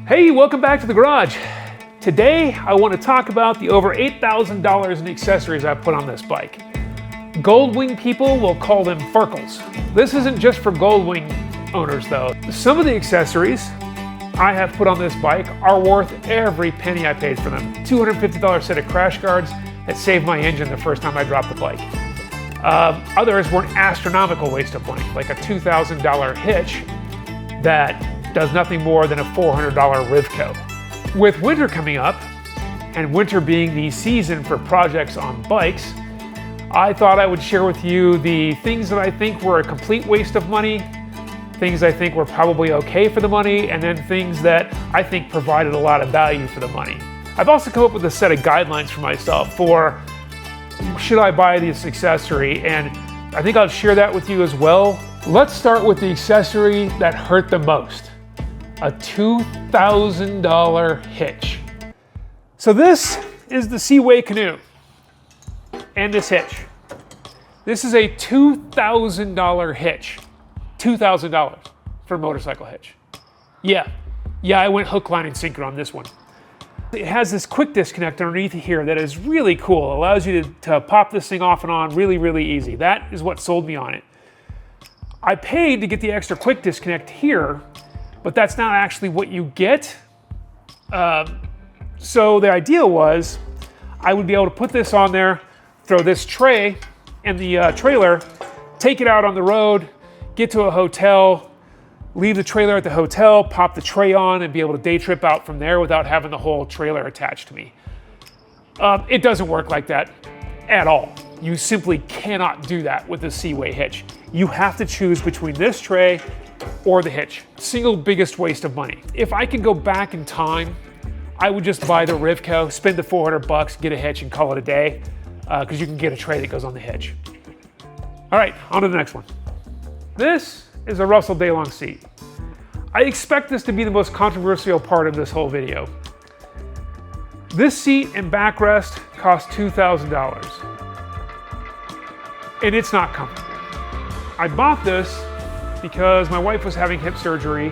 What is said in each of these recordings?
Hey, welcome back to the garage. Today, I want to talk about the over $8,000 in accessories I've put on this bike. Goldwing people will call them Furkles. This isn't just for Goldwing owners though. Some of the accessories I have put on this bike are worth every penny I paid for them. $250 set of crash guards that saved my engine the first time I dropped the bike. Others were an astronomical waste of money, like a $2,000 Hitch that does nothing more than a $400 Rivco. With winter coming up, and winter being the season for projects on bikes, I thought I would share with you the things that I think were a complete waste of money, things I think were probably okay for the money, and then things that I think provided a lot of value for the money. I've also come up with a set of guidelines for myself for should I buy this accessory, and I think I'll share that with you as well. Let's start with the accessory that hurt the most. A $2,000 Hitch. So this is the Seaway canoe and this hitch. This is a $2,000 hitch. $2,000 for a motorcycle hitch. Yeah, I went hook, line, and sinker on this one. It has this quick disconnect underneath here that is really cool. It allows you to pop this thing off and on really easy. That is what sold me on it. I paid to get the extra quick disconnect here, but that's not actually what you get. So the idea was I would be able to put this on there, throw this tray and the trailer, take it out on the road, get to a hotel, leave the trailer at the hotel, pop the tray on, and be able to day trip out from there without having the whole trailer attached to me. It doesn't work like that at all. You simply cannot do that with the Seaway hitch. You have to choose between this tray or the hitch. Single biggest waste of money. If I could go back in time, I would just buy the Rivco, spend the $400, get a hitch, and call it a day, because you can get a tray that goes on the hitch. All right, on to the next one. This is a Russell Daylong seat. I expect this to be the most controversial part of this whole video. This seat and backrest cost $2,000, and it's not comfortable. I bought this because my wife was having hip surgery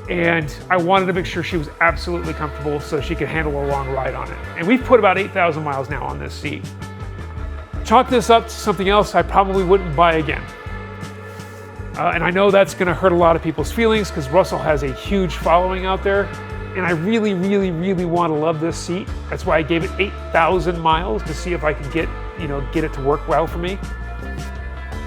and I wanted to make sure she was absolutely comfortable so she could handle a long ride on it. And we've put about 8,000 miles now on this seat. Chalk this up to something else I probably wouldn't buy again. And I know that's gonna hurt a lot of people's feelings because Russell has a huge following out there. And I really want to love this seat. That's why I gave it 8,000 miles to see if I could get it to work well for me.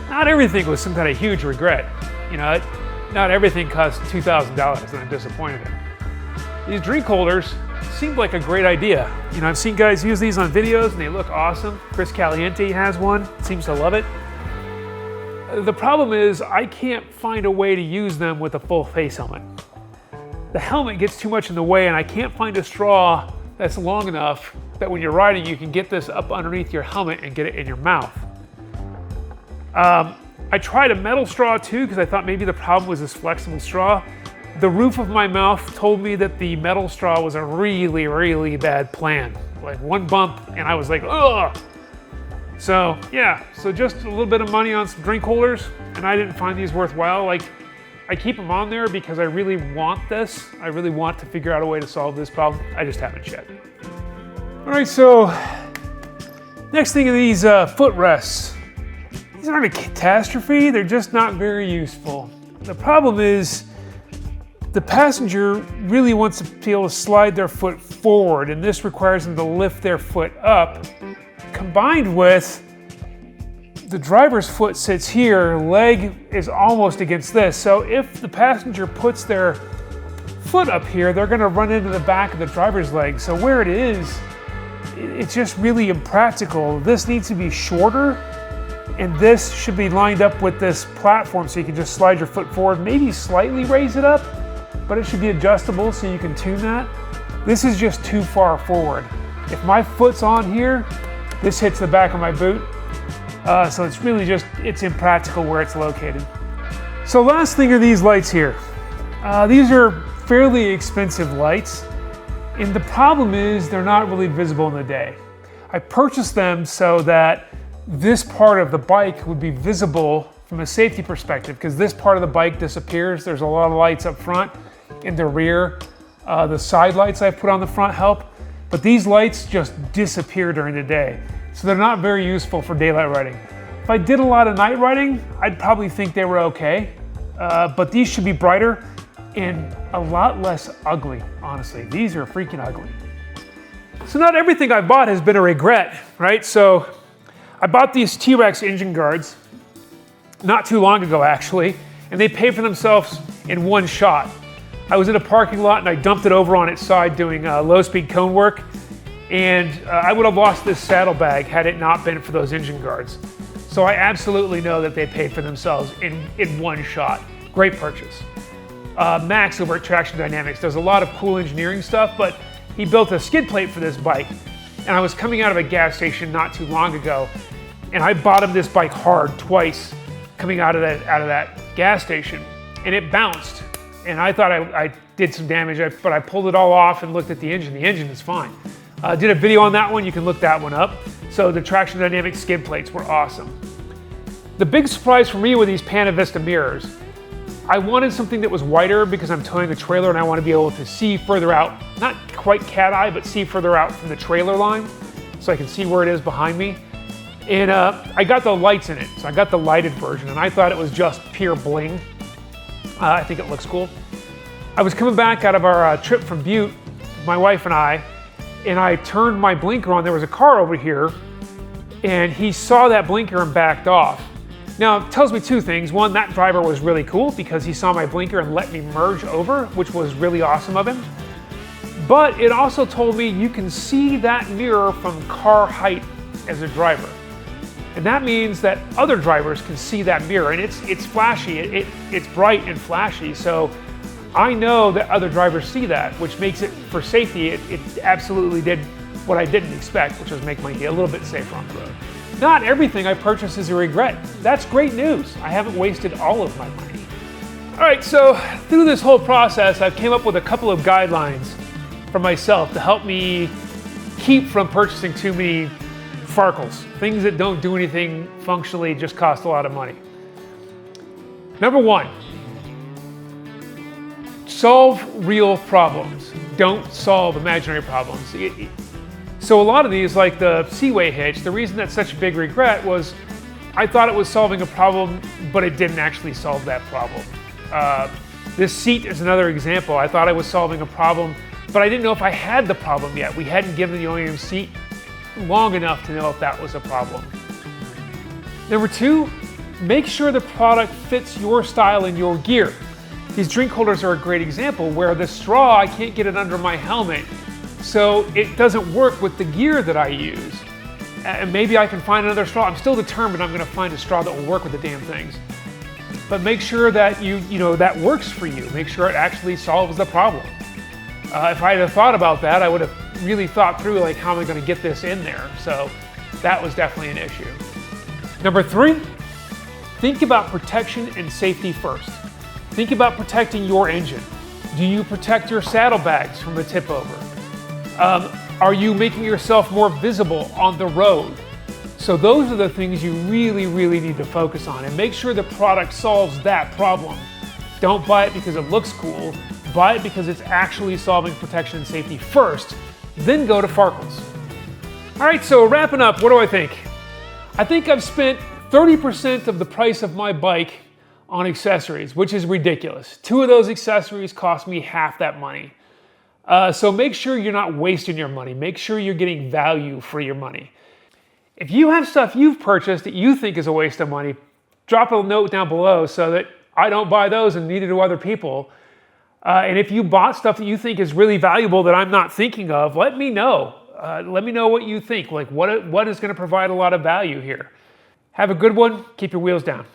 Not everything was some kind of huge regret. Not everything cost $2,000 and I'm disappointed in. These drink holders seemed like a great idea. I've seen guys use these on videos and they look awesome. Chris Caliente has one, seems to love it. The problem is I can't find a way to use them with a full face helmet. The helmet gets too much in the way and I can't find a straw that's long enough that when you're riding you can get this up underneath your helmet and get it in your mouth. I tried a metal straw too because I thought maybe the problem was this flexible straw. The roof of my mouth told me that the metal straw was a really bad plan. Like one bump and I was like, ugh! So yeah, so just a little bit of money on some drink holders and I didn't find these worthwhile. Like I keep them on there because I really want this. I really want to figure out a way to solve this problem. I just haven't yet. All right, so next thing are these footrests. These aren't a catastrophe, they're just not very useful. The problem is the passenger really wants to be able to slide their foot forward and this requires them to lift their foot up, combined with the driver's foot sits here, leg is almost against this. So if the passenger puts their foot up here, they're gonna run into the back of the driver's leg. So where it is, it's just really impractical. This needs to be shorter and this should be lined up with this platform so you can just slide your foot forward, maybe slightly raise it up, but it should be adjustable so you can tune that. This is just too far forward. If my foot's on here, this hits the back of my boot. So it's really it's impractical where it's located. So last thing are these lights here. These are fairly expensive lights. And the problem is they're not really visible in the day. I purchased them so that this part of the bike would be visible from a safety perspective because this part of the bike disappears. There's a lot of lights up front, in the rear, The side lights I put on the front help, but these lights just disappear during the day. So they're not very useful for daylight riding. If I did a lot of night riding, I'd probably think they were okay. But these should be brighter and a lot less ugly, honestly. These are freaking ugly. So not everything I bought has been a regret, right? So I bought these T-Rex engine guards not too long ago, actually, and they paid for themselves in one shot. I was in a parking lot and I dumped it over on its side doing low-speed cone work, and I would have lost this saddlebag had it not been for those engine guards. So I absolutely know that they paid for themselves in one shot. Great purchase. Max over at Traxxion Dynamics does a lot of cool engineering stuff, but he built a skid plate for this bike, and I was coming out of a gas station not too long ago, and I bottomed this bike hard twice coming out of that gas station, and it bounced. And I thought I did some damage, but I pulled it all off and looked at the engine. The engine is fine. Did a video on that one, you can look that one up. So the Traxxion Dynamics skid plates were awesome. The big surprise for me were these Panovista mirrors. I wanted something that was wider because I'm towing a trailer and I want to be able to see further out, not quite cat eye, but see further out from the trailer line so I can see where it is behind me. And I got the lights in it, so I got the lighted version, and I thought it was just pure bling. I think it looks cool. I was coming back out of our trip from Butte, my wife and I turned my blinker on. There was a car over here, and he saw that blinker and backed off. Now, it tells me two things. One, that driver was really cool because he saw my blinker and let me merge over, which was really awesome of him. But it also told me you can see that mirror from car height as a driver. And that means that other drivers can see that mirror, and it's flashy, it's bright and flashy, so I know that other drivers see that, which makes it, for safety, it absolutely did what I didn't expect, which was make my day a little bit safer on the road. Not everything I purchase is a regret. That's great news. I haven't wasted all of my money. All right, so through this whole process, I've came up with a couple of guidelines for myself to help me keep from purchasing too many farkles, things that don't do anything functionally, just cost a lot of money. Number one, solve real problems. Don't solve imaginary problems. So a lot of these, like the Seaway hitch, the reason that's such a big regret was I thought it was solving a problem, but it didn't actually solve that problem. This seat is another example. I thought I was solving a problem, but I didn't know if I had the problem yet. We hadn't given the OEM seat long enough to know if that was a problem. Number two, make sure the product fits your style and your gear. These drink holders are a great example where the straw, I can't get it under my helmet, so it doesn't work with the gear that I use. And maybe I can find another straw. I'm still determined I'm gonna find a straw that will work with the damn things. But make sure that you know that works for you. Make sure it actually solves the problem. If I had thought about that, I would have really thought through, like, how am I going to get this in there? So that was definitely an issue. Number three, think about protection and safety first. Think about protecting your engine. Do you protect your saddlebags from a tip over? Are you making yourself more visible on the road? So those are the things you really, really need to focus on, and make sure the product solves that problem. Don't buy it because it looks cool. Buy it because it's actually solving protection and safety first, then go to farkles. All right, so wrapping up, what do I think? I think I've spent 30% of the price of my bike on accessories, which is ridiculous. 2 of those accessories cost me half that money. So make sure you're not wasting your money. Make sure you're getting value for your money. If you have stuff you've purchased that you think is a waste of money, drop a note down below so that I don't buy those and neither do other people. And if you bought stuff that you think is really valuable that I'm not thinking of, let me know. Let me know what you think. Like what is going to provide a lot of value here. Have a good one. Keep your wheels down.